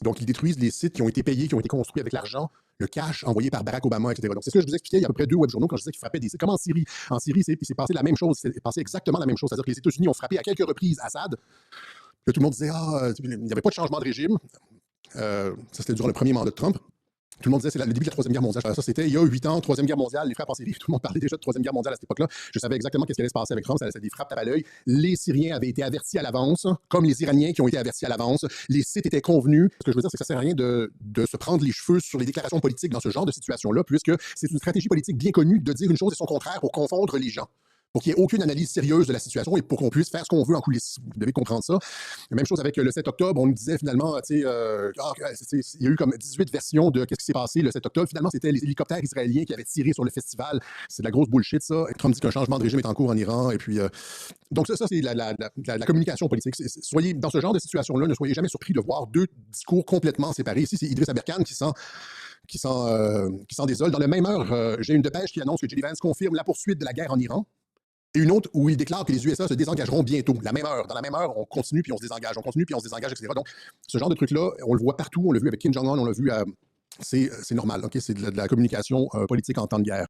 Donc, ils détruisent les sites qui ont été payés, qui ont été construits avec l'argent, le cash envoyé par Barack Obama, etc. Donc, c'est ce que je vous expliquais il y a à peu près 2 web journaux quand je disais qu'ils frappaient des sites. Comme en Syrie. En Syrie, c'est passé la même chose. C'est passé exactement la même chose. C'est-à-dire que les États-Unis ont frappé à quelques reprises Assad. Là, tout le monde disait, il n'y avait pas de changement de régime. Ça, c'était durant le premier mandat de Trump. Tout le monde disait c'est le début de la Troisième Guerre mondiale. Ça, c'était il y a 8 ans, Troisième Guerre mondiale, les frappes en Syrie. Tout le monde parlait déjà de Troisième Guerre mondiale à cette époque-là. Je savais exactement ce qui allait se passer avec Trump. Ça des frappes à l'œil. Les Syriens avaient été avertis à l'avance, comme les Iraniens qui ont été avertis à l'avance. Les sites étaient convenus. Ce que je veux dire, c'est que ça ne sert à rien de se prendre les cheveux sur les déclarations politiques dans ce genre de situation-là, puisque c'est une stratégie politique bien connue de dire une chose et son contraire pour confondre les gens, pour qu'il n'y ait aucune analyse sérieuse de la situation et pour qu'on puisse faire ce qu'on veut en coulisses. Vous devez comprendre ça. Même chose avec le 7 octobre, on nous disait finalement, il y a eu comme 18 versions de qu'est-ce qui s'est passé le 7 octobre. Finalement, c'était les hélicoptères israéliens qui avaient tiré sur le festival. C'est de la grosse bullshit, ça. Et Trump dit qu'un changement de régime est en cours en Iran. Et puis, donc ça c'est la communication politique. Soyez dans ce genre de situation-là, ne soyez jamais surpris de voir deux discours complètement séparés. Ici, c'est Idriss Aberkan qui s'en désole. Dans la même heure, j'ai une dépêche qui annonce que J.D. Vance confirme la poursuite de la guerre en Iran. Et une autre où il déclare que les USA se désengageront bientôt. La même heure. Dans la même heure, on continue puis on se désengage. On continue puis on se désengage, etc. Donc, ce genre de truc-là, on le voit partout. On l'a vu avec Kim Jong-un, on l'a vu à... C'est normal. Okay? C'est de la communication politique en temps de guerre.